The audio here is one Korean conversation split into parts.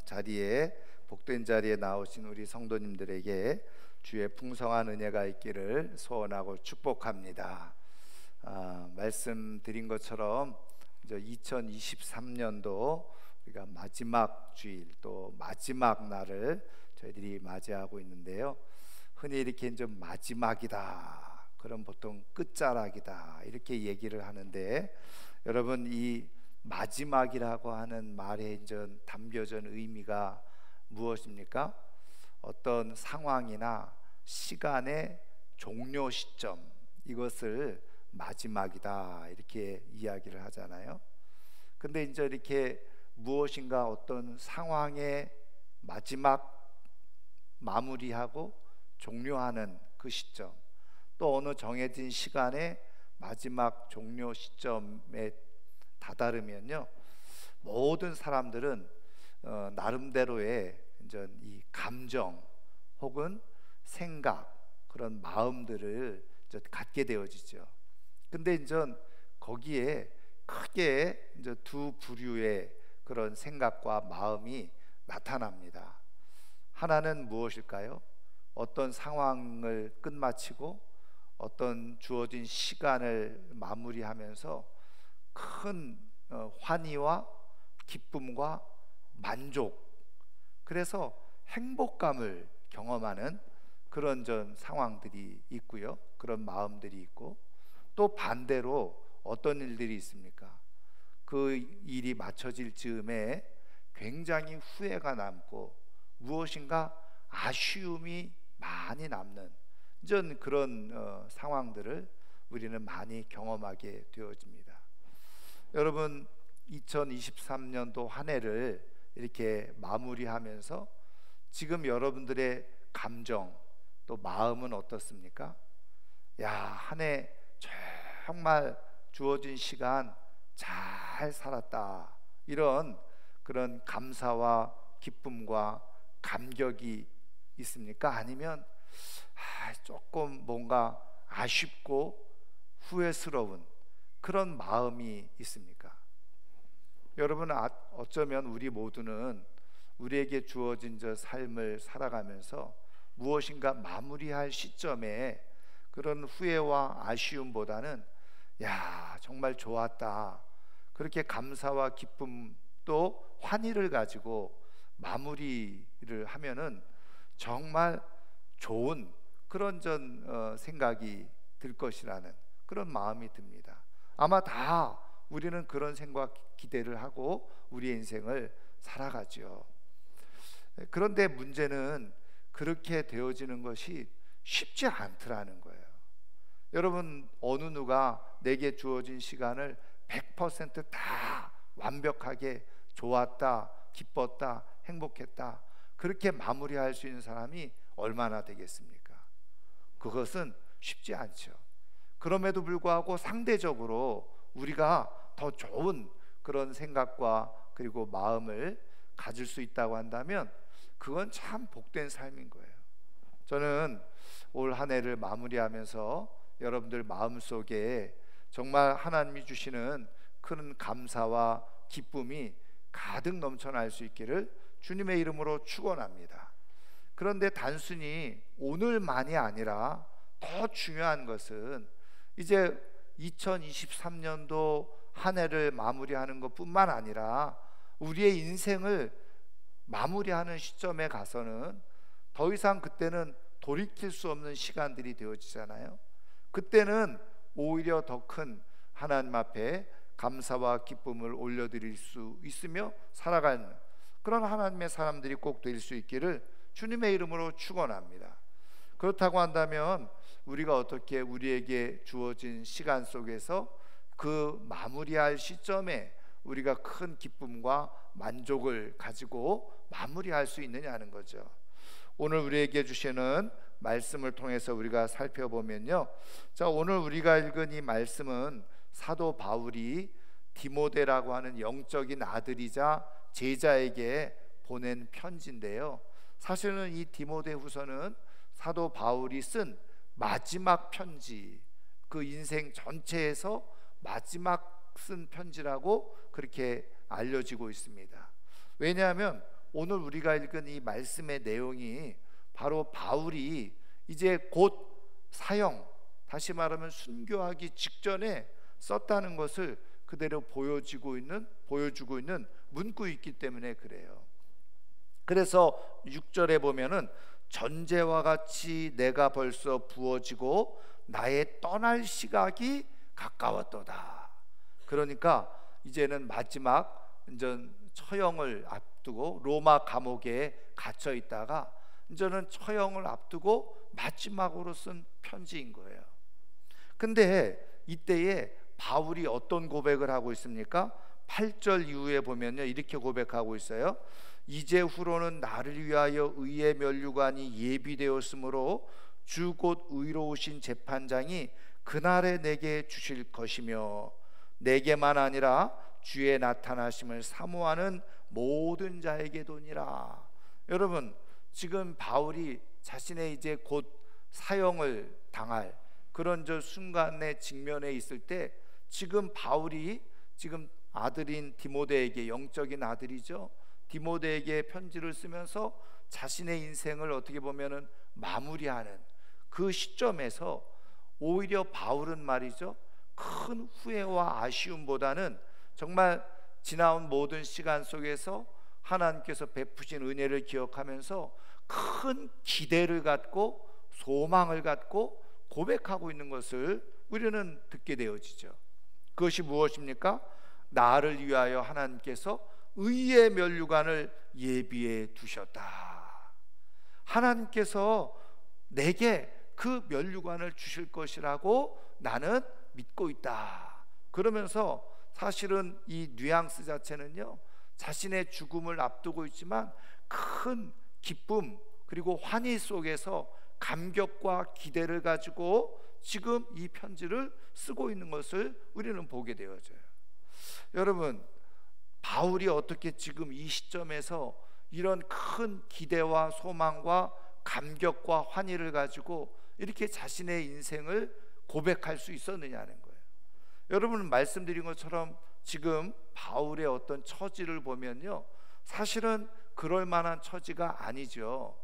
자리에 복된 자리에 나오신 우리 성도님들에게 주의 풍성한 은혜가 있기를 소원하고 축복합니다. 말씀드린 것처럼 이제 2023년도 우리가 마지막 주일 또 마지막 날을 저희들이 맞이하고 있는데요. 흔히 이렇게 좀 마지막이다, 그럼 보통 끝자락이다 이렇게 얘기를 하는데, 여러분 이 마지막이라고 하는 말에 이제 담겨진 의미가 무엇입니까? 어떤 상황이나 시간의 종료 시점, 이것을 마지막이다 이렇게 이야기를 하잖아요. 근데 이제 이렇게 무엇인가 어떤 상황의 마지막 마무리하고 종료하는 그 시점, 또 어느 정해진 시간의 마지막 종료 시점에 다다르면요, 모든 사람들은 나름대로의 이제 이 감정 혹은 생각, 그런 마음들을 이제 갖게 되어지죠. 근데 이제 거기에 크게 이제 두 부류의 그런 생각과 마음이 나타납니다. 하나는 무엇일까요? 어떤 상황을 끝마치고 어떤 주어진 시간을 마무리하면서 큰 환희와 기쁨과 만족, 그래서 행복감을 경험하는 그런 상황들이 있고요, 그런 마음들이 있고, 또 반대로 어떤 일들이 있습니까? 그 일이 마쳐질 즈음에 굉장히 후회가 남고 무엇인가 아쉬움이 많이 남는 이런 그런 상황들을 우리는 많이 경험하게 되어집니다. 여러분 2023년도 한 해를 이렇게 마무리하면서 지금 여러분들의 감정 또 마음은 어떻습니까? 야, 한 해 정말 주어진 시간 잘 살았다, 이런 그런 감사와 기쁨과 감격이 있습니까? 아니면 조금 뭔가 아쉽고 후회스러운 그런 마음이 있습니까? 여러분, 어쩌면 우리 모두는 우리에게 주어진 저 삶을 살아가면서 무엇인가 마무리할 시점에 그런 후회와 아쉬움보다는 야, 정말 좋았다, 그렇게 감사와 기쁨 또 환희를 가지고 마무리를 하면은 정말 좋은 그런 생각이 들 것이라는 그런 마음이 듭니다. 아마 다 우리는 그런 생각, 기대를 하고 우리의 인생을 살아가죠. 그런데 문제는 그렇게 되어지는 것이 쉽지 않더라는 거예요. 여러분, 어느 누가 내게 주어진 시간을 100%다 완벽하게 좋았다, 기뻤다, 행복했다 그렇게 마무리할 수 있는 사람이 얼마나 되겠습니까? 그것은 쉽지 않죠. 그럼에도 불구하고 상대적으로 우리가 더 좋은 그런 생각과 그리고 마음을 가질 수 있다고 한다면 그건 참 복된 삶인 거예요. 저는 올 한 해를 마무리하면서 여러분들 마음속에 정말 하나님이 주시는 큰 감사와 기쁨이 가득 넘쳐날 수 있기를 주님의 이름으로 축원합니다. 그런데 단순히 오늘만이 아니라 더 중요한 것은 이제 2023년도 한 해를 마무리하는 것뿐만 아니라 우리의 인생을 마무리하는 시점에 가서는 더 이상 그때는 돌이킬 수 없는 시간들이 되어지잖아요. 그때는 오히려 더 큰 하나님 앞에 감사와 기쁨을 올려드릴 수 있으며 살아가는 그런 하나님의 사람들이 꼭 될 수 있기를 주님의 이름으로 축원합니다. 그렇다고 한다면 우리가 어떻게 우리에게 주어진 시간 속에서 그 마무리할 시점에 우리가 큰 기쁨과 만족을 가지고 마무리할 수 있느냐는 거죠. 오늘 우리에게 주시는 말씀을 통해서 우리가 살펴보면요, 자, 오늘 우리가 읽은 이 말씀은 사도 바울이 디모데라고 하는 영적인 아들이자 제자에게 보낸 편지인데요, 사실은 이 디모데후서는 사도 바울이 쓴 마지막 편지, 그 인생 전체에서 마지막 쓴 편지라고 그렇게 알려지고 있습니다. 왜냐하면 오늘 우리가 읽은 이 말씀의 내용이 바로 바울이 이제 곧 사형, 다시 말하면 순교하기 직전에 썼다는 것을 그대로 보여주고 있는 문구이 있기 때문에 그래요. 그래서 6절에 보면은 전제와 같이 내가 벌써 부어지고 나의 떠날 시각이 가까웠도다. 그러니까 이제는 마지막 처형을 앞두고 로마 감옥에 갇혀 있다가 이제는 처형을 앞두고 마지막으로 쓴 편지인 거예요. 근데 이때에 바울이 어떤 고백을 하고 있습니까? 8절 이후에 보면요, 이렇게 고백하고 있어요. 이제 후로는 나를 위하여 의의 면류관이 예비되었으므로 주 곧 의로우신 재판장이 그날에 내게 주실 것이며 내게만 아니라 주의 나타나심을 사모하는 모든 자에게도니라. 여러분, 지금 바울이 자신의 이제 곧 사형을 당할 그런 순간의 직면에 있을 때 지금 바울이 지금 아들인 디모데에게, 영적인 아들이죠, 디모데에게 편지를 쓰면서 자신의 인생을 어떻게 보면은 마무리하는 그 시점에서 오히려 바울은 말이죠, 큰 후회와 아쉬움보다는 정말 지나온 모든 시간 속에서 하나님께서 베푸신 은혜를 기억하면서 큰 기대를 갖고 소망을 갖고 고백하고 있는 것을 우리는 듣게 되어지죠. 그것이 무엇입니까? 나를 위하여 하나님께서 의의 면류관을 예비해 두셨다. 하나님께서 내게 그 면류관을 주실 것이라고 나는 믿고 있다. 그러면서 사실은 이 뉘앙스 자체는요, 자신의 죽음을 앞두고 있지만 큰 기쁨 그리고 환희 속에서 감격과 기대를 가지고 지금 이 편지를 쓰고 있는 것을 우리는 보게 되어져요. 여러분, 바울이 어떻게 지금 이 시점에서 이런 큰 기대와 소망과 감격과 환희를 가지고 이렇게 자신의 인생을 고백할 수 있었느냐는 거예요. 여러분, 말씀드린 것처럼 지금 바울의 어떤 처지를 보면요, 사실은 그럴 만한 처지가 아니죠.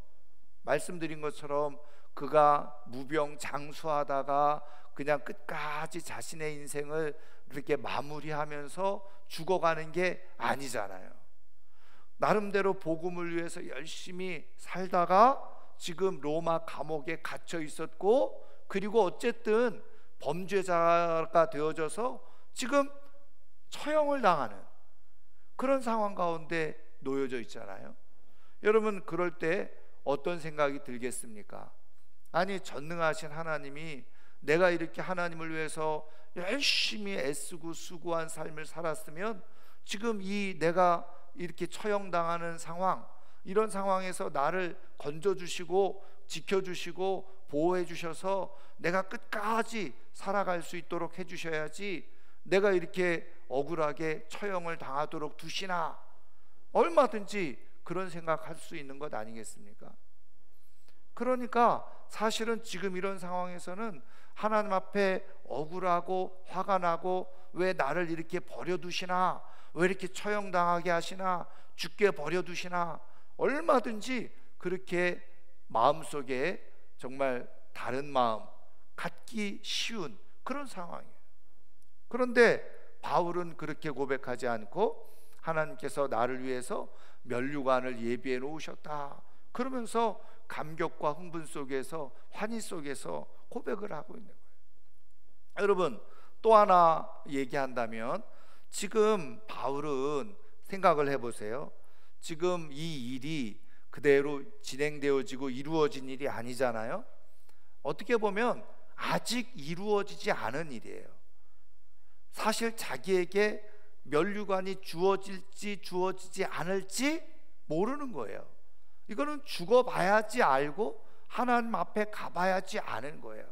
말씀드린 것처럼 그가 무병장수하다가 그냥 끝까지 자신의 인생을 이렇게 마무리하면서 죽어가는 게 아니잖아요. 나름대로 복음을 위해서 열심히 살다가 지금 로마 감옥에 갇혀 있었고, 그리고 어쨌든 범죄자가 되어져서 지금 처형을 당하는 그런 상황 가운데 놓여져 있잖아요. 여러분, 그럴 때 어떤 생각이 들겠습니까? 아니, 전능하신 하나님이 내가 이렇게 하나님을 위해서 열심히 애쓰고 수고한 삶을 살았으면 지금 이 내가 이렇게 처형당하는 상황, 이런 상황에서 나를 건져주시고 지켜주시고 보호해 주셔서 내가 끝까지 살아갈 수 있도록 해주셔야지 내가 이렇게 억울하게 처형을 당하도록 두시나, 얼마든지 그런 생각할 수 있는 것 아니겠습니까? 그러니까 사실은 지금 이런 상황에서는 하나님 앞에 억울하고 화가 나고, 왜 나를 이렇게 버려두시나, 왜 이렇게 처형당하게 하시나, 죽게 버려두시나, 얼마든지 그렇게 마음속에 정말 다른 마음 갖기 쉬운 그런 상황이에요. 그런데 바울은 그렇게 고백하지 않고 하나님께서 나를 위해서 면류관을 예비해 놓으셨다, 그러면서 감격과 흥분 속에서, 환희 속에서 고백을 하고 있는 거예요. 여러분, 또 하나 얘기한다면, 지금 바울은 생각을 해보세요. 지금 이 일이 그대로 진행되어지고 이루어진 일이 아니잖아요. 어떻게 보면 아직 이루어지지 않은 일이에요. 사실 자기에게 면류관이 주어질지 주어지지 않을지 모르는 거예요. 이거는 죽어봐야지 알고 하나님 앞에 가봐야지 아는 거예요.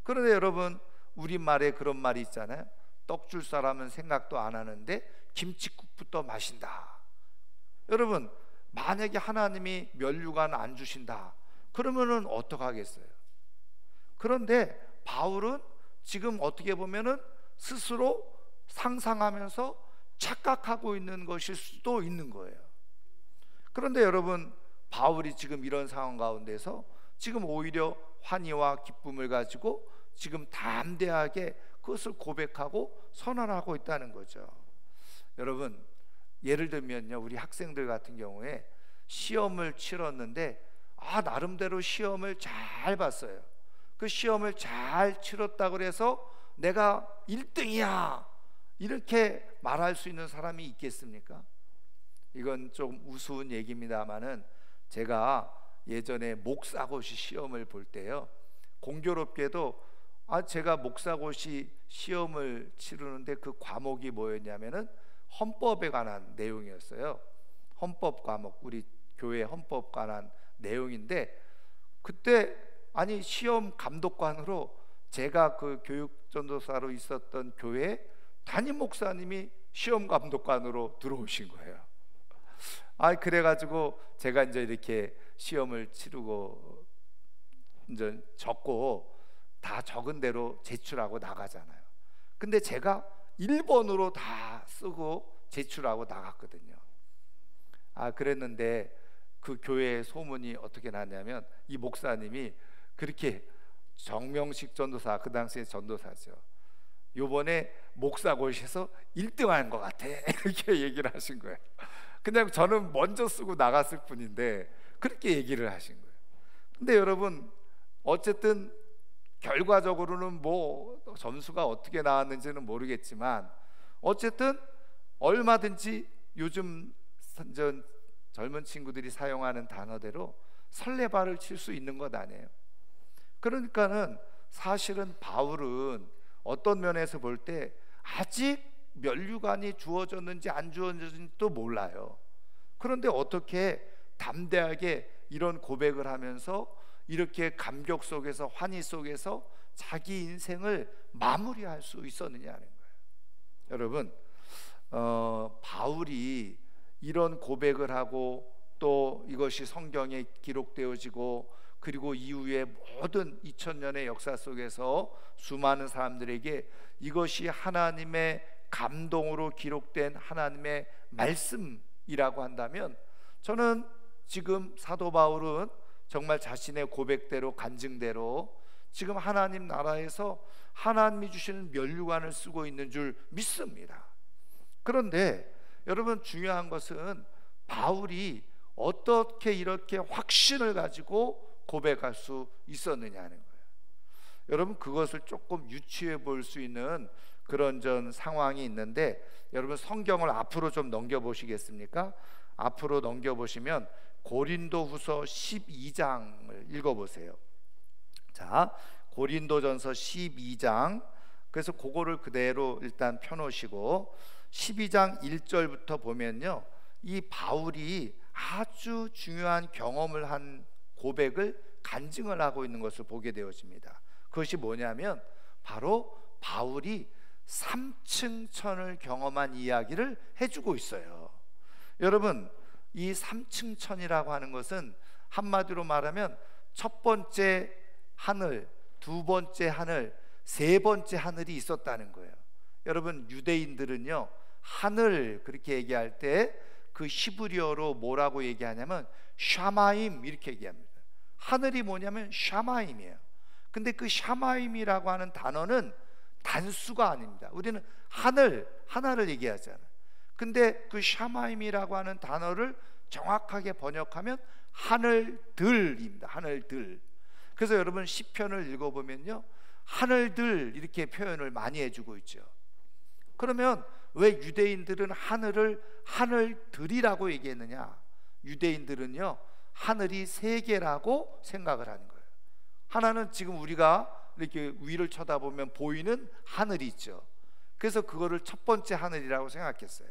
그런데 여러분, 우리말에 그런 말이 있잖아요. 떡 줄 사람은 생각도 안 하는데 김칫국부터 마신다. 여러분, 만약에 하나님이 면류관 안 주신다, 그러면은 어떡하겠어요? 그런데 바울은 지금 어떻게 보면은 스스로 상상하면서 착각하고 있는 것일 수도 있는 거예요. 그런데 여러분, 바울이 지금 이런 상황 가운데서 지금 오히려 환희와 기쁨을 가지고 지금 담대하게 그것을 고백하고 선언하고 있다는 거죠. 여러분, 예를 들면요, 우리 학생들 같은 경우에 시험을 치렀는데 나름대로 시험을 잘 봤어요. 그 시험을 잘 치렀다고 해서 내가 1등이야 이렇게 말할 수 있는 사람이 있겠습니까? 이건 좀 우스운 얘기입니다만은, 제가 예전에 목사고시 시험을 볼 때요, 공교롭게도 제가 목사고시 시험을 치르는데 그 과목이 뭐였냐면은 헌법에 관한 내용이었어요. 헌법 과목, 우리 교회 헌법 관한 내용인데, 그때 시험 감독관으로 제가 그 교육전도사로 있었던 교회 담임 목사님이 시험 감독관으로 들어오신 거예요. 그래가지고 제가 이제 이렇게 시험을 치르고 이제 적고 다 적은 대로 제출하고 나가잖아요. 근데 제가 1번으로 다 쓰고 제출하고 나갔거든요. 그랬는데 그 교회의 소문이 어떻게 났냐면, 이 목사님이 그렇게, 정명식 전도사, 그 당시에 전도사죠, 요번에 목사고시에서 1등한 것 같아 이렇게 얘기를 하신 거예요. 그냥 저는 먼저 쓰고 나갔을 뿐인데 그렇게 얘기를 하신 거예요. 근데 여러분, 어쨌든 결과적으로는 뭐 점수가 어떻게 나왔는지는 모르겠지만, 어쨌든 얼마든지 요즘 젊은 친구들이 사용하는 단어대로 설레발을 칠 수 있는 것 아니에요. 그러니까는 사실은 바울은 어떤 면에서 볼 때 아직 면류관이 주어졌는지 안 주어졌는지도 몰라요. 그런데 어떻게 담대하게 이런 고백을 하면서 이렇게 감격 속에서, 환희 속에서 자기 인생을 마무리할 수 있었느냐는 거예요. 여러분, 바울이 이런 고백을 하고 또 이것이 성경에 기록되어지고, 그리고 이후에 모든 2000년의 역사 속에서 수많은 사람들에게 이것이 하나님의 감동으로 기록된 하나님의 말씀이라고 한다면, 저는 지금 사도 바울은 정말 자신의 고백대로, 간증대로 지금 하나님 나라에서 하나님이 주시는 면류관을 쓰고 있는 줄 믿습니다. 그런데 여러분, 중요한 것은 바울이 어떻게 이렇게 확신을 가지고 고백할 수 있었느냐는 거예요. 여러분, 그것을 조금 유추해 볼 수 있는 그런 상황이 있는데, 여러분 성경을 앞으로 좀 넘겨 보시겠습니까? 앞으로 넘겨 보시면 고린도후서 12장을 읽어 보세요. 자, 고린도전서 12장. 그래서 그거를 그대로 일단 펴놓으시고 12장 1절부터 보면요, 이 바울이 아주 중요한 경험을 한 고백을 간증을 하고 있는 것을 보게 되어집니다. 그것이 뭐냐면 바로 바울이 3층 천을 경험한 이야기를 해주고 있어요. 여러분, 이 3층 천이라고 하는 것은 한마디로 말하면 첫 번째 하늘, 두 번째 하늘, 세 번째 하늘이 있었다는 거예요. 여러분, 유대인들은요, 하늘 그렇게 얘기할 때 그 히브리어로 뭐라고 얘기하냐면 샤마임 이렇게 얘기합니다. 하늘이 뭐냐면 샤마임이에요. 근데 그 샤마임이라고 하는 단어는 단수가 아닙니다. 우리는 하늘, 하나를 얘기하잖아요. 근데 그 샤마임이라고 하는 단어를 정확하게 번역하면 하늘들입니다. 하늘들. 그래서 여러분 시편을 읽어보면요, 하늘들 이렇게 표현을 많이 해주고 있죠. 그러면 왜 유대인들은 하늘을 하늘들이라고 얘기했느냐? 유대인들은요, 하늘이 세 개라고 생각을 하는 거예요. 하나는 지금 우리가 이렇게 위를 쳐다보면 보이는 하늘이 있죠. 그래서 그거를 첫 번째 하늘이라고 생각했어요.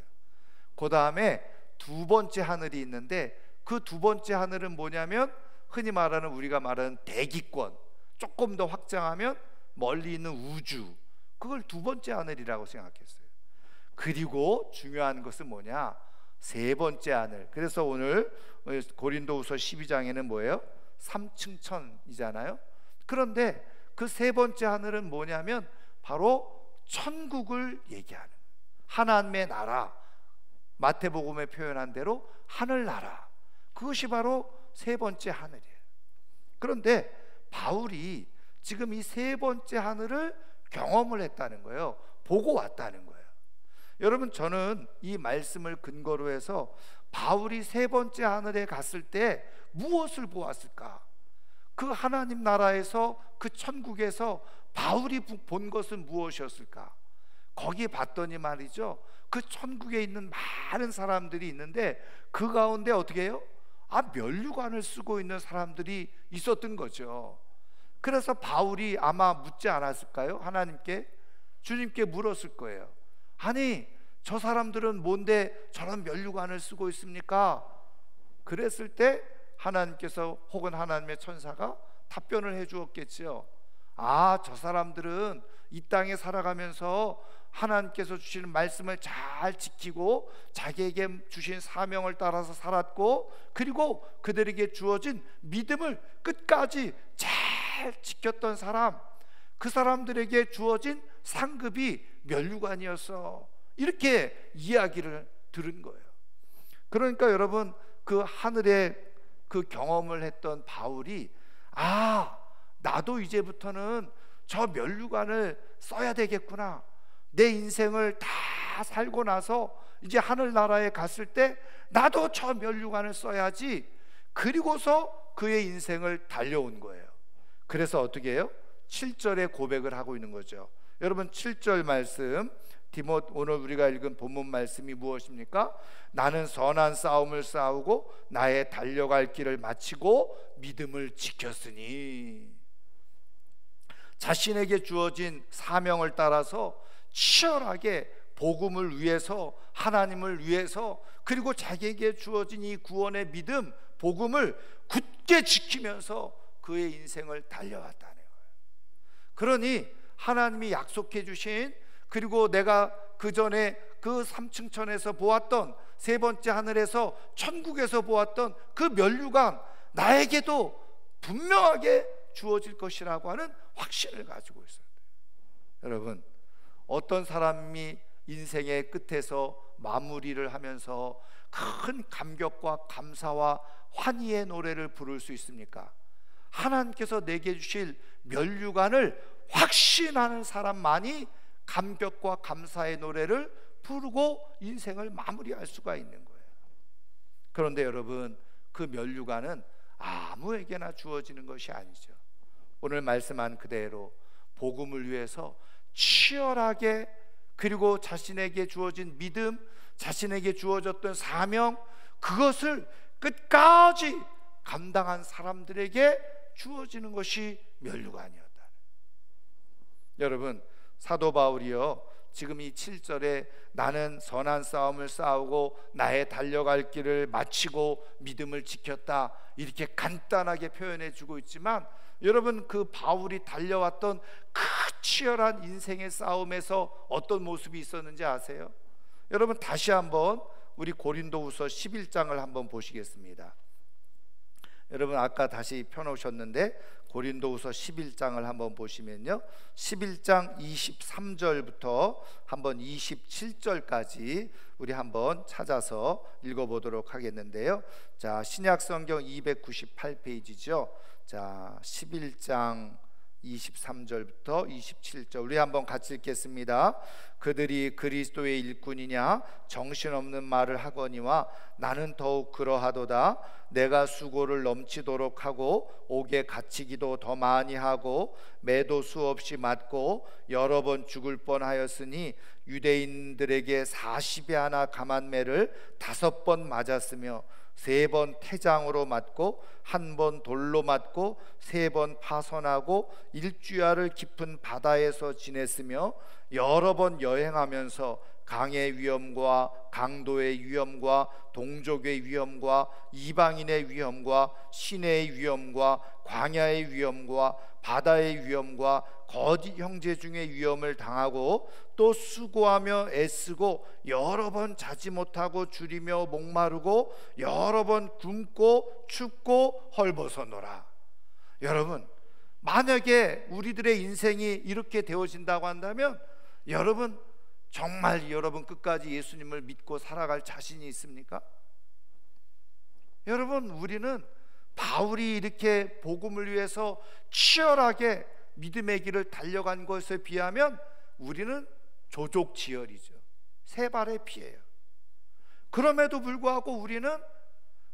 그 다음에 두 번째 하늘이 있는데, 그 두 번째 하늘은 뭐냐면 흔히 말하는, 우리가 말하는 대기권, 조금 더 확장하면 멀리 있는 우주, 그걸 두 번째 하늘이라고 생각했어요. 그리고 중요한 것은 뭐냐? 세 번째 하늘. 그래서 오늘 고린도후서 12장에는 뭐예요? 3층 천이잖아요. 그런데 그 세 번째 하늘은 뭐냐면 바로 천국을 얘기하는, 하나님의 나라, 마태복음에 표현한 대로 하늘나라. 그것이 바로 세 번째 하늘이에요. 그런데 바울이 지금 이 세 번째 하늘을 경험을 했다는 거예요. 보고 왔다는 거예요. 여러분, 저는 이 말씀을 근거로 해서 바울이 세 번째 하늘에 갔을 때 무엇을 보았을까? 그 하나님 나라에서, 그 천국에서 바울이 본 것은 무엇이었을까? 거기 봤더니 말이죠, 그 천국에 있는 많은 사람들이 있는데 그 가운데 어떻게 해요? 면류관을 쓰고 있는 사람들이 있었던 거죠. 그래서 바울이 아마 묻지 않았을까요? 하나님께, 주님께 물었을 거예요. 아니, 저 사람들은 뭔데 저런 면류관을 쓰고 있습니까? 그랬을 때 하나님께서 혹은 하나님의 천사가 답변을 해 주었겠지요. 저 사람들은 이 땅에 살아가면서 하나님께서 주시는 말씀을 잘 지키고 자기에게 주신 사명을 따라서 살았고, 그리고 그들에게 주어진 믿음을 끝까지 잘 지켰던 사람, 그 사람들에게 주어진 상급이 면류관이었어. 이렇게 이야기를 들은 거예요. 그러니까 여러분, 그 하늘의 그 경험을 했던 바울이 나도 이제부터는 저 면류관을 써야 되겠구나. 내 인생을 다 살고 나서 이제 하늘나라에 갔을 때 나도 저 면류관을 써야지. 그리고서 그의 인생을 달려온 거예요. 그래서 어떻게 해요? 7절에 고백을 하고 있는 거죠. 여러분, 7절 말씀, 오늘 우리가 읽은 본문 말씀이 무엇입니까? 나는 선한 싸움을 싸우고 나의 달려갈 길을 마치고 믿음을 지켰으니. 자신에게 주어진 사명을 따라서 치열하게 복음을 위해서, 하나님을 위해서, 그리고 자기에게 주어진 이 구원의 믿음, 복음을 굳게 지키면서 그의 인생을 달려왔다는 거예요. 그러니 하나님이 약속해 주신, 그리고 내가 그 전에 그 3층천에서 보았던, 세 번째 하늘에서 천국에서 보았던 그 면류관, 나에게도 분명하게 주어질 것이라고 하는 확신을 가지고 있어요. 여러분, 어떤 사람이 인생의 끝에서 마무리를 하면서 큰 감격과 감사와 환희의 노래를 부를 수 있습니까? 하나님께서 내게 주실 면류관을 확신하는 사람만이 감격과 감사의 노래를 부르고 인생을 마무리할 수가 있는 거예요. 그런데 여러분, 그 면류관은 아무에게나 주어지는 것이 아니죠. 오늘 말씀한 그대로 복음을 위해서 치열하게, 그리고 자신에게 주어진 믿음, 자신에게 주어졌던 사명, 그것을 끝까지 감당한 사람들에게 주어지는 것이 면류관이었다. 여러분, 사도 바울이요, 지금 이 7절에 나는 선한 싸움을 싸우고 나의 달려갈 길을 마치고 믿음을 지켰다, 이렇게 간단하게 표현해 주고 있지만, 여러분, 그 바울이 달려왔던 그 치열한 인생의 싸움에서 어떤 모습이 있었는지 아세요? 여러분, 다시 한번 우리 고린도후서 11장을 한번 보시겠습니다. 여러분, 아까 다시 펴놓으셨는데 고린도후서 11장을 한번 보시면요, 11장 23절부터 한번 27절까지 우리 한번 찾아서 읽어보도록 하겠는데요. 자, 신약성경 298페이지죠. 자, 11장 23절부터 27절 우리 한번 같이 읽겠습니다. 그들이 그리스도의 일꾼이냐 정신없는 말을 하거니와 나는 더욱 그러하도다. 내가 수고를 넘치도록 하고 옥에 갇히기도 더 많이 하고 매도 수없이 맞고 여러 번 죽을 뻔하였으니 유대인들에게 40에 하나 감한 매를 5번 맞았으며 3번 태장으로 맞고 1번 돌로 맞고 3번 파선하고 일주야를 깊은 바다에서 지냈으며 여러 번 여행하면서 강의 위험과 강도의 위험과 동족의 위험과 이방인의 위험과 시내의 위험과 광야의 위험과 바다의 위험과 거짓 형제 중의 위험을 당하고 또 수고하며 애쓰고 여러 번 자지 못하고 줄이며 목마르고 여러 번 굶고 춥고 헐벗어노라. 여러분, 만약에 우리들의 인생이 이렇게 되어진다고 한다면 여러분, 정말 여러분 끝까지 예수님을 믿고 살아갈 자신이 있습니까? 여러분, 우리는 바울이 이렇게 복음을 위해서 치열하게 믿음의 길을 달려간 것에 비하면 우리는 조족지혈이죠. 세 발의 피예요. 그럼에도 불구하고 우리는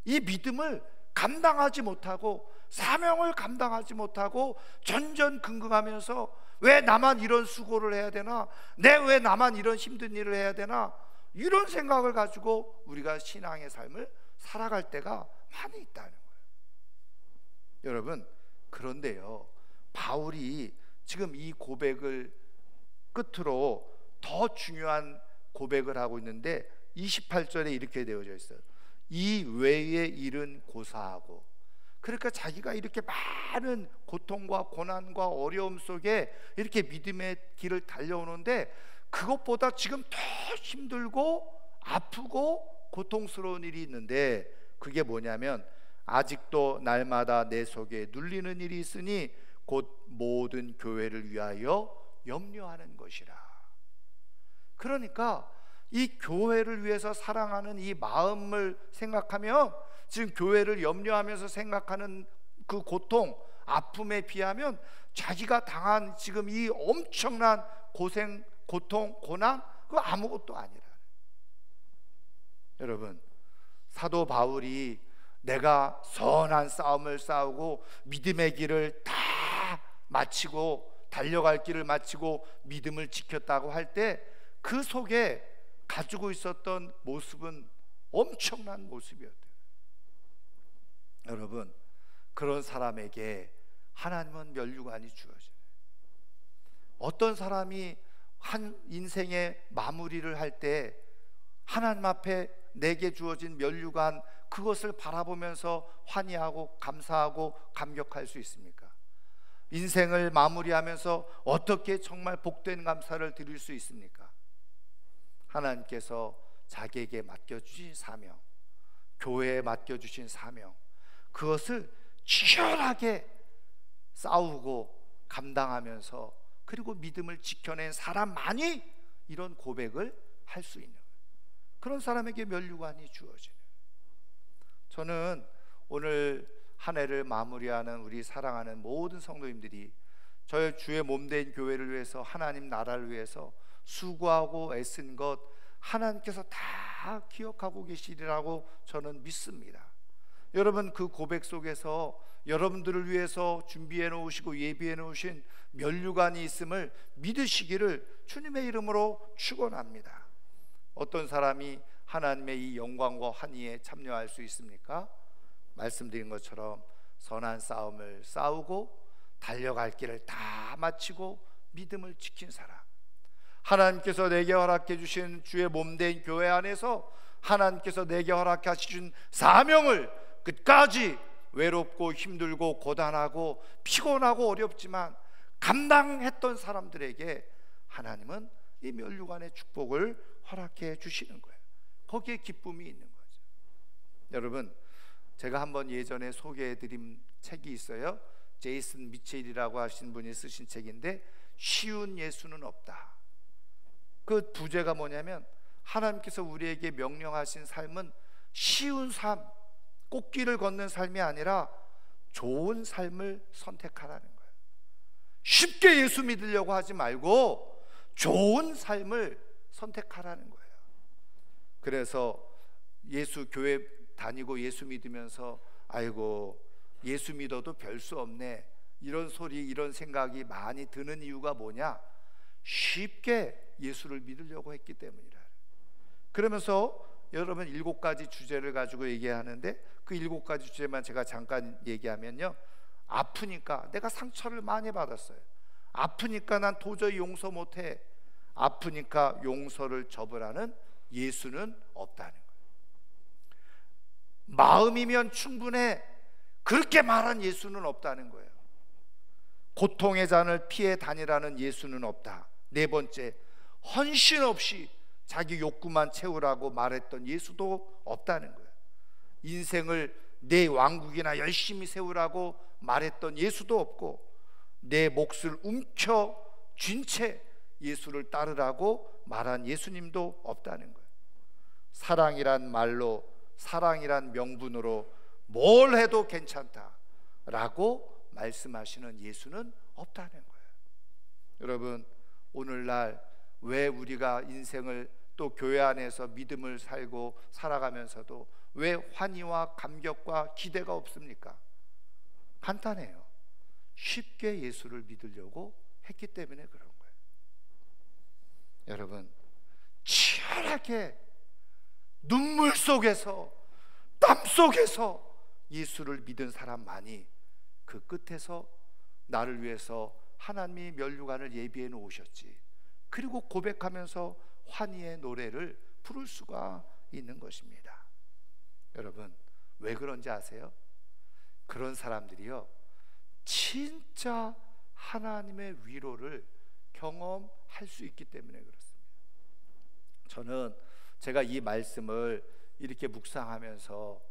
이 믿음을 감당하지 못하고 사명을 감당하지 못하고 전전긍긍하면서 왜 나만 이런 수고를 해야 되나, 왜 나만 이런 힘든 일을 해야 되나, 이런 생각을 가지고 우리가 신앙의 삶을 살아갈 때가 많이 있다는 거예요. 여러분, 그런데요, 바울이 지금 이 고백을 끝으로 더 중요한 고백을 하고 있는데 28절에 이렇게 되어져 있어요. 이 외의 일은 고사하고. 그러니까 자기가 이렇게 많은 고통과 고난과 어려움 속에 이렇게 믿음의 길을 달려오는데, 그것보다 지금 더 힘들고 아프고 고통스러운 일이 있는데, 그게 뭐냐면 아직도 날마다 내 속에 눌리는 일이 있으니 곧 모든 교회를 위하여 염려하는 것이라. 그러니까 이 교회를 위해서 사랑하는 이 마음을 생각하면, 지금 교회를 염려하면서 생각하는 그 고통, 아픔에 비하면 자기가 당한 지금 이 엄청난 고생, 고통, 고난, 그거 아무것도 아니라. 여러분, 사도 바울이 내가 선한 싸움을 싸우고 믿음의 길을 다 마치고 달려갈 길을 마치고 믿음을 지켰다고 할 때, 그 속에 가지고 있었던 모습은 엄청난 모습이었대요. 여러분, 그런 사람에게 하나님은 면류관이 주어져요. 어떤 사람이 한 인생의 마무리를 할 때 하나님 앞에 내게 주어진 면류관, 그것을 바라보면서 환희하고 감사하고 감격할 수 있습니까? 인생을 마무리하면서 어떻게 정말 복된 감사를 드릴 수 있습니까? 하나님께서 자기에게 맡겨주신 사명, 교회에 맡겨주신 사명, 그것을 치열하게 싸우고 감당하면서 그리고 믿음을 지켜낸 사람만이 이런 고백을 할 수 있는, 그런 사람에게 면류관이 주어지는. 저는 오늘 한 해를 마무리하는 우리 사랑하는 모든 성도님들이 저의 주의 몸된 교회를 위해서, 하나님 나라를 위해서 수고하고 애쓴 것 하나님께서 다 기억하고 계시리라고 저는 믿습니다. 여러분, 그 고백 속에서 여러분들을 위해서 준비해 놓으시고 예비해 놓으신 면류관이 있음을 믿으시기를 주님의 이름으로 축원합니다. 어떤 사람이 하나님의 이 영광과 환희에 참여할 수 있습니까? 말씀드린 것처럼 선한 싸움을 싸우고 달려갈 길을 다 마치고 믿음을 지킨 사람, 하나님께서 내게 허락해 주신 주의 몸된 교회 안에서 하나님께서 내게 허락해 주신 사명을 끝까지 외롭고 힘들고 고단하고 피곤하고 어렵지만 감당했던 사람들에게 하나님은 이 면류관의 축복을 허락해 주시는 거예요. 거기에 기쁨이 있는 거죠. 여러분, 제가 한번 예전에 소개해드린 책이 있어요. 제이슨 미첼이라고 하신 분이 쓰신 책인데, 쉬운 예수는 없다. 그 부제가 뭐냐면, 하나님께서 우리에게 명령하신 삶은 쉬운 삶, 꽃길을 걷는 삶이 아니라 좋은 삶을 선택하라는 거예요. 쉽게 예수 믿으려고 하지 말고 좋은 삶을 선택하라는 거예요. 그래서 예수 교회 다니고 예수 믿으면서 아이고 예수 믿어도 별 수 없네, 이런 소리, 이런 생각이 많이 드는 이유가 뭐냐? 쉽게 예수를 믿으려고 했기 때문이라. 그러면서 여러분 7가지 주제를 가지고 얘기하는데, 그 7가지 주제만 제가 잠깐 얘기하면요, 아프니까 내가 상처를 많이 받았어요. 아프니까 난 도저히 용서 못해. 아프니까 용서를 접으라는 예수는 없다는 거예요. 마음이면 충분해, 그렇게 말한 예수는 없다는 거예요. 고통의 잔을 피해 다니라는 예수는 없다. 4번째, 헌신 없이 자기 욕구만 채우라고 말했던 예수도 없다는 거예요. 인생을 내 왕국이나 열심히 세우라고 말했던 예수도 없고, 내 몫을 움켜쥔 채 예수를 따르라고 말한 예수님도 없다는 거예요. 사랑이란 말로, 사랑이란 명분으로 뭘 해도 괜찮다라고 말씀하시는 예수는 없다는 거예요. 여러분, 오늘날 왜 우리가 인생을 또 교회 안에서 믿음을 살고 살아가면서도 왜 환희와 감격과 기대가 없습니까? 간단해요. 쉽게 예수를 믿으려고 했기 때문에 그런 거예요. 여러분, 치열하게 눈물 속에서 땀 속에서 예수를 믿은 사람만이 그 끝에서 나를 위해서 하나님이 면류관을 예비해 놓으셨지, 그리고 고백하면서 환희의 노래를 부를 수가 있는 것입니다. 여러분, 왜 그런지 아세요? 그런 사람들이요, 진짜 하나님의 위로를 경험할 수 있기 때문에 그렇습니다. 저는 제가 이 말씀을 이렇게 묵상하면서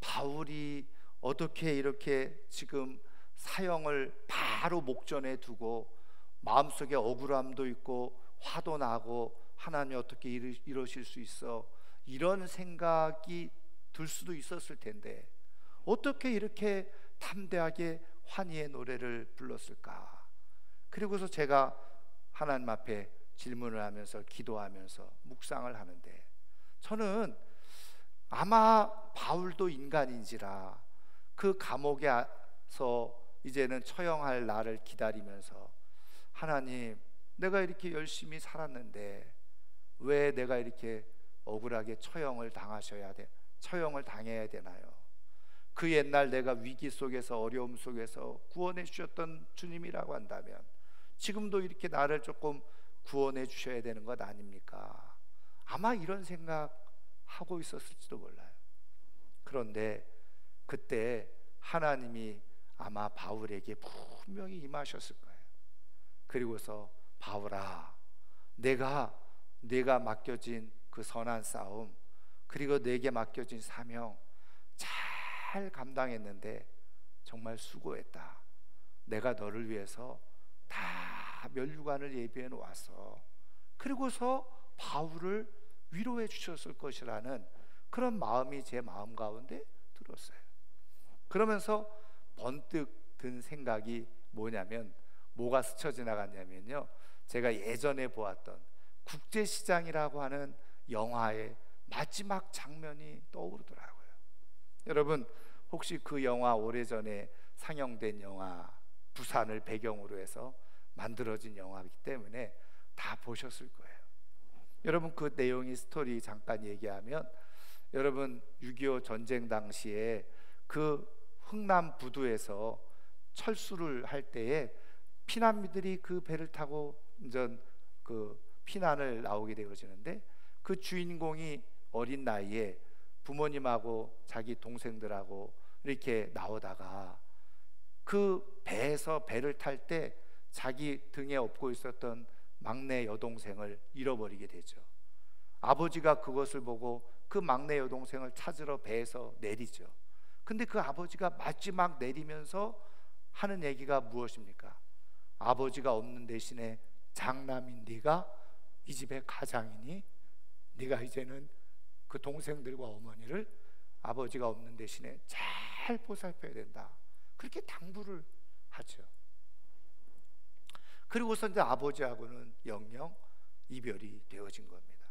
바울이 어떻게 이렇게 지금 사형을 바로 목전에 두고 마음속에 억울함도 있고 화도 나고 하나님 어떻게 이러실 수 있어, 이런 생각이 들 수도 있었을 텐데 어떻게 이렇게 담대하게 환희의 노래를 불렀을까? 그리고서 제가 하나님 앞에 질문을 하면서 기도하면서 묵상을 하는데, 저는 아마 바울도 인간인지라 그 감옥에서 이제는 처형할 날을 기다리면서, 하나님, 내가 이렇게 열심히 살았는데 왜 내가 이렇게 억울하게 처형을 당해야 되나요? 그 옛날 내가 위기 속에서 어려움 속에서 구원해 주셨던 주님이라고 한다면 지금도 이렇게 나를 조금 구원해 주셔야 되는 것 아닙니까? 아마 이런 생각하고 있었을지도 몰라요. 그런데 그때 하나님이 아마 바울에게 분명히 임하셨을 거예요. 그리고서 바울아, 내가 맡겨진 그 선한 싸움, 그리고 내게 맡겨진 사명 잘 감당했는데 정말 수고했다. 내가 너를 위해서 다 면류관을 예비해 놓았어. 그리고서 바울을 위로해 주셨을 것이라는 그런 마음이 제 마음 가운데 들었어요. 그러면서 번뜩 든 생각이 뭐냐면, 뭐가 스쳐 지나갔냐면요, 제가 예전에 보았던 국제시장이라고 하는 영화의 마지막 장면이 떠오르더라고요. 여러분, 혹시 그 영화 오래전에 상영된 영화, 부산을 배경으로 해서 만들어진 영화이기 때문에 다 보셨을 거예요. 여러분, 그 내용이 스토리 잠깐 얘기하면, 여러분 6.25 전쟁 당시에 그 흥남 부두에서 철수를 할 때에 피난민들이 그 배를 타고 이제 그 피난을 나오게 되어지는데, 그 주인공이 어린 나이에 부모님하고 자기 동생들하고 이렇게 나오다가 그 배에서 배를 탈 때 자기 등에 업고 있었던 막내 여동생을 잃어버리게 되죠. 아버지가 그것을 보고 그 막내 여동생을 찾으러 배에서 내리죠. 근데 그 아버지가 마지막 내리면서 하는 얘기가 무엇입니까? 아버지가 없는 대신에 장남인 네가 이 집의 가장이니 네가 이제는 그 동생들과 어머니를 아버지가 없는 대신에 잘 보살펴야 된다, 그렇게 당부를 하죠. 그리고서 이제 아버지하고는 영영 이별이 되어진 겁니다.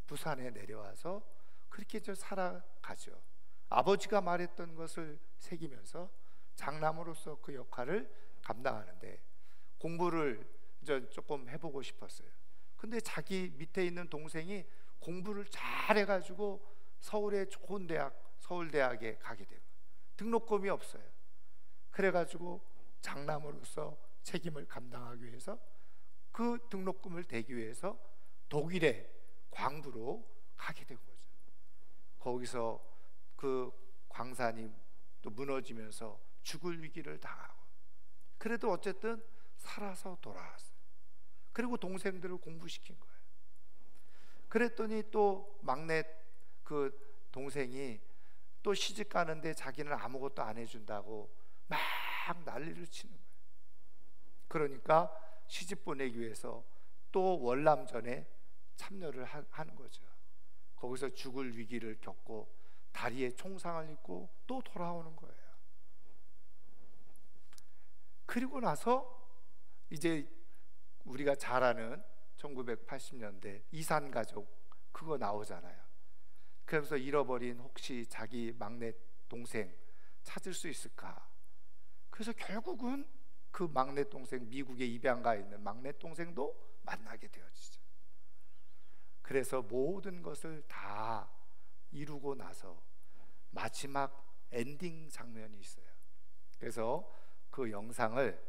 부산에 내려와서 그렇게 저 살아가죠. 아버지가 말했던 것을 새기면서 장남으로서 그 역할을 감당하는데, 공부를 이제 조금 해보고 싶었어요. 근데 자기 밑에 있는 동생이 공부를 잘해가지고 서울의 좋은 대학, 서울대학에 가게 되고 등록금이 없어요. 그래가지고 장남으로서 책임을 감당하기 위해서 그 등록금을 대기 위해서 독일의 광부로 가게 된 거죠. 거기서 그 광산이 또 무너지면서 죽을 위기를 당하고, 그래도 어쨌든 살아서 돌아왔어요. 그리고 동생들을 공부시킨 거예요. 그랬더니 또 막내 그 동생이 또 시집 가는데 자기는 아무것도 안 해준다고 막 난리를 치는 거예요. 그러니까 시집 보내기 위해서 또 월남전에 참여를 하는 거죠. 거기서 죽을 위기를 겪고 다리에 총상을 입고 또 돌아오는 거예요. 그리고 나서 이제 우리가 잘 아는 1980년대 이산가족 그거 나오잖아요. 그러면서 잃어버린 혹시 자기 막내 동생 찾을 수 있을까? 그래서 결국은 그 막내 동생, 미국에 입양가 있는 막내 동생도 만나게 되어지죠. 그래서 모든 것을 다 이루고 나서 마지막 엔딩 장면이 있어요. 그래서 그 영상을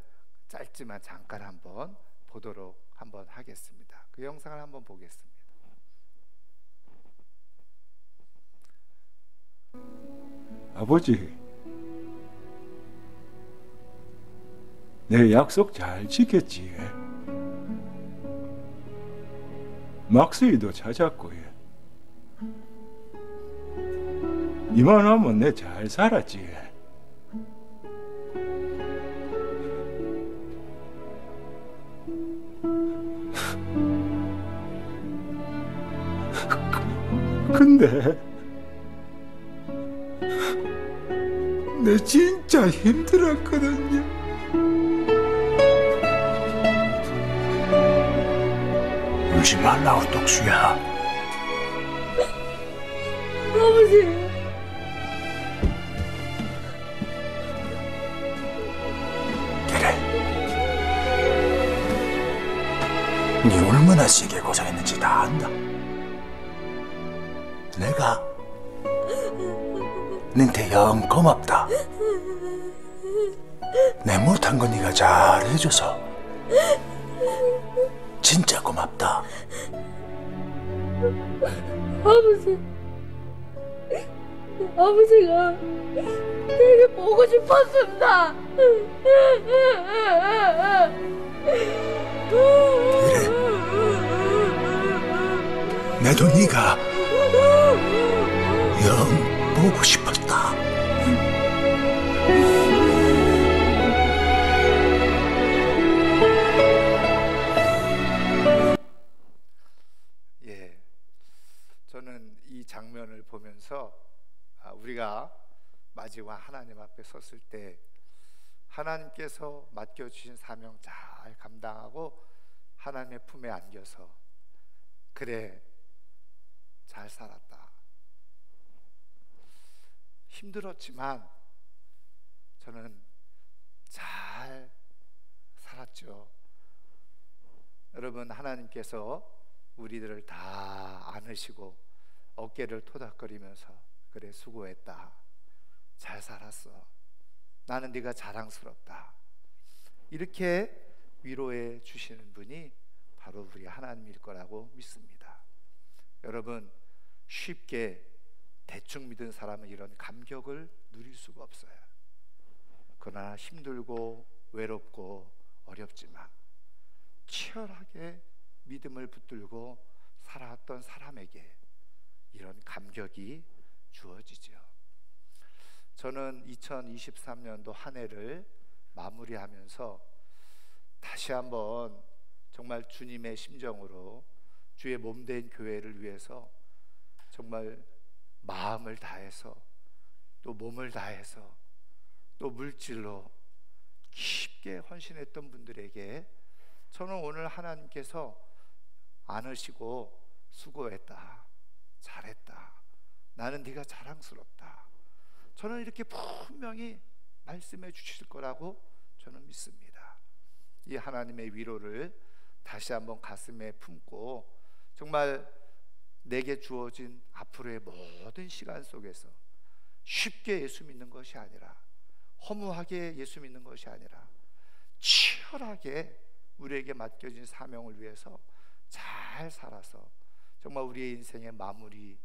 짧지만 잠깐 한번 보도록 한번 하겠습니다. 그 영상을 한번 보겠습니다. 아버지, 내 약속 잘 지켰지? 막스이도 찾았고, 이만하면 내 잘 살았지? 근데 내 진짜 힘들었거든요. 울지 말라고, 똑수야. 아버지. 그래, 네 얼마나 세게 고생했는지 다 안다. 내가 너한테 영 고맙다. 내 못한 거 네가 잘해줘서 진짜 고맙다. 아버지가 되게 보고 싶었습니다. 그래, 나도 네가 영 보고 싶었다. 예, 저는 이 장면을 보면서 우리가 마지막 하나님 앞에 섰을 때 하나님께서 맡겨주신 사명 잘 감당하고 하나님의 품에 안겨서 그래, 잘 살았다. 힘들었지만 저는 잘 살았죠. 여러분, 하나님께서 우리들을 다 안으시고 어깨를 토닥거리면서 그래, 수고했다. 잘 살았어. 나는 네가 자랑스럽다. 이렇게 위로해 주시는 분이 바로 우리 하나님일 거라고 믿습니다. 여러분, 쉽게 대충 믿은 사람은 이런 감격을 누릴 수가 없어요. 그러나 힘들고 외롭고 어렵지만 치열하게 믿음을 붙들고 살아왔던 사람에게 이런 감격이 주어지죠. 저는 2023년도 한 해를 마무리하면서 다시 한번 정말 주님의 심정으로 주의 몸된 교회를 위해서 정말 마음을 다해서 또 몸을 다해서 또 물질로 깊게 헌신했던 분들에게 저는 오늘 하나님께서 안으시고 수고했다, 잘했다, 나는 네가 자랑스럽다, 저는 이렇게 분명히 말씀해 주실 거라고 저는 믿습니다. 이 하나님의 위로를 다시 한번 가슴에 품고 정말 내게 주어진 앞으로의 모든 시간 속에서 쉽게 예수 믿는 것이 아니라, 허무하게 예수 믿는 것이 아니라 치열하게 우리에게 맡겨진 사명을 위해서 잘 살아서 정말 우리의 인생의 마무리,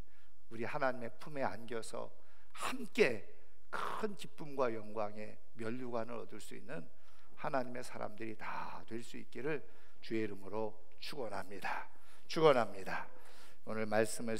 우리 하나님의 품에 안겨서 함께 큰 기쁨과 영광의 면류관을 얻을 수 있는 하나님의 사람들이 다 될 수 있기를 주의 이름으로 축원합니다. 축원합니다. 오늘 말씀을